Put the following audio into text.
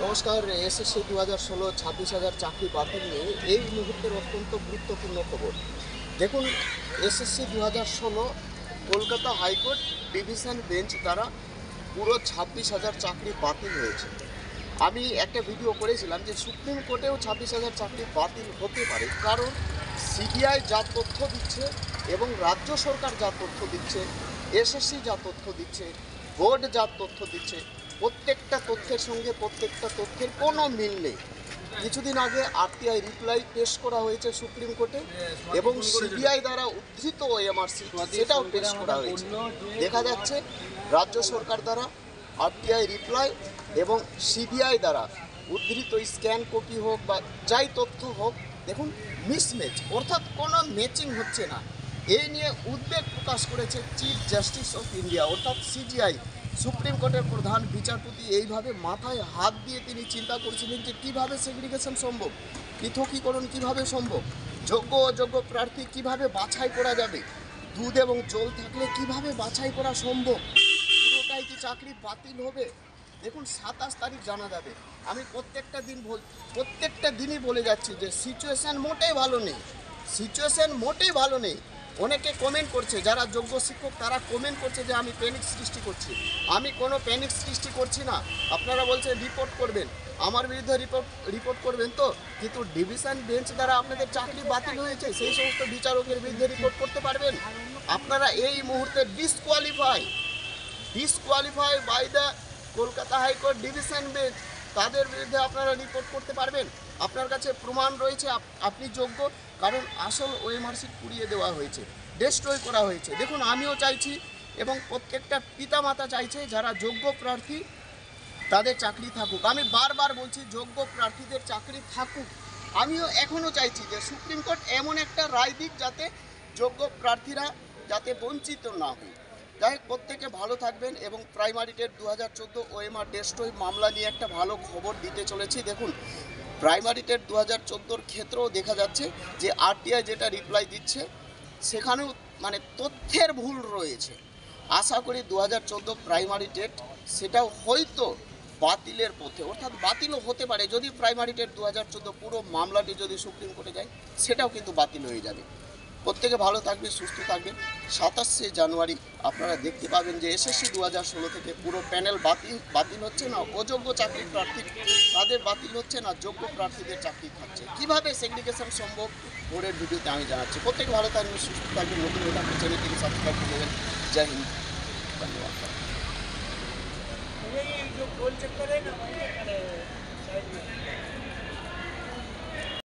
নমস্কার। এসএসসি 2016 26,000 চাকরি বাতিল নিয়ে এই মুহূর্তের অত্যন্ত গুরুত্বপূর্ণ খবর। দেখুন, SSC 2016 Kolkata high court division bench দ্বারা পুরো 26,000 চাকরি বাতিল হয়েছে। আমি একটা ভিডিও করেছিলাম যে সুপ্রিম কোর্টেও 26,000 চাকরি বাতিল হতে পারে, কারণ সিবিআই যা তথ্য দিচ্ছে এবং রাজ্য সরকার যা তথ্য দিচ্ছে, এসএসসি যা তথ্য দিচ্ছে, বোর্ড যা তথ্য দিচ্ছে, প্রত্যেকটা তথ্যের সঙ্গে প্রত্যেকটা তথ্যের কোনো মিল নেই। কিছুদিন আগে আরটিআই রিপ্লাই পেশ করা হয়েছে সুপ্রিম কোর্টে এবং সিবিআই দ্বারা উদ্ধৃত ওএমআরসি সেটাও পেশ করা হয়েছে। দেখা যাচ্ছে রাজ্য সরকার দ্বারা আরটিআই রিপ্লাই এবং সিবিআই দ্বারা উদ্ধৃত স্ক্যান কপি হোক বা যাই তথ্য হোক, দেখুন মিসম্যাচ, অর্থাৎ কোনো ম্যাচিং হচ্ছে না। এই নিয়ে উদ্বেগ প্রকাশ করেছে চিফ জাস্টিস অফ ইন্ডিয়া অর্থাৎ সিজিআই। সুপ্রিম কোর্টের প্রধান বিচারপতি এইভাবে মাথায় হাত দিয়ে তিনি চিন্তা করছিলেন যে কীভাবে সেগ্রিগেশন সম্ভব, পৃথকীকরণ কিভাবে সম্ভব, যোগ্য অযোগ্য প্রার্থী কিভাবে বাছাই করা যাবে, দুধ এবং জল থাকলে কিভাবে বাছাই করা সম্ভব, পুরোটাই কি চাকরি বাতিল হবে। দেখুন 27 তারিখ জানা যাবে। আমি প্রত্যেকটা দিনই বলে যাচ্ছি যে সিচুয়েশান মোটেই ভালো নেই, সিচুয়েশান মোটেই ভালো নেই। অনেকে কমেন্ট করছে, যারা যোগ্য শিক্ষক তারা কমেন্ট করছে যে আমি প্যানিক সৃষ্টি করছি। আমি কোনো প্যানিক সৃষ্টি করছি না। আপনারা বলছেন রিপোর্ট করবেন, আমার বিরুদ্ধে রিপোর্ট করবেন তো, কিন্তু ডিভিশন বেঞ্চ দ্বারা আপনাদের চাকরি বাতিল হয়েছে, সেই সমস্ত বিচারকের বিরুদ্ধে রিপোর্ট করতে পারবেন। আপনারা এই মুহূর্তে disqualify by the Kolkata high court division bench, তাদের বিরুদ্ধে আপনারা রিপোর্ট করতে পারবেন। আপনার কাছে প্রমাণ রয়েছে আপনি যোগ্য, কারণ আসল ওএমআরসি পুড়িয়ে দেওয়া হয়েছে, ডেস্ট্রয় করা হয়েছে। দেখুন, আমিও চাইছি এবং প্রত্যেকটা পিতামাতা চাইছে যারা যোগ্য প্রার্থী তাদের চাকরি থাকুক। আমি বারবার বলছি যোগ্য প্রার্থীদের চাকরি থাকুক। আমিও এখনও চাইছি যে সুপ্রিম কোর্ট এমন একটা রায় দিক যাতে যোগ্য প্রার্থীরা যাতে বঞ্চিত না হয়। যাই হোক, প্রত্যেকে ভালো থাকবেন এবং প্রাইমারি টেট 2014 ওএমআর ডেস্ট্রয় মামলা নিয়ে একটা ভালো খবর দিতে চলেছি। দেখুন, প্রাইমারি টেট 2014 ক্ষেত্রেও দেখা যাচ্ছে যে আরটিআই যেটা রিপ্লাই দিচ্ছে সেখানেও মানে তথ্যের ভুল রয়েছে। আশা করি 2014 প্রাইমারি টেট সেটাও হয়তো বাতিলের পথে, অর্থাৎ বাতিলও হতে পারে। যদি প্রাইমারি টেট 2014 পুরো মামলাটি যদি সুপ্রিম কোর্টে যায়, সেটাও কিন্তু বাতিল হয়ে যাবে। প্রত্যেকে ভালো থাকবে, সুস্থ থাকবে। 27শে জানুয়ারি আপনারা দেখতে পাবেন যে এসএসসি 2016 থেকে পুরো প্যানেল বাতিল হচ্ছে না, অযোগ্য চাকরি প্রার্থী তাদের বাতিল হচ্ছে না, যোগ্য প্রার্থীদের চাকরি থাকছে। কীভাবে সেগ্রিগেশন সম্ভব বোর্ডের ভিডিওতে আমি জানাচ্ছি। প্রত্যেকে ভালো থাকবেন, সুস্থ থাকবেন। নতুন নতুন চ্যানেলটিকে সাবস্ক্রাইব করে দেবেন। জয় হিন্দ, ধন্যবাদ।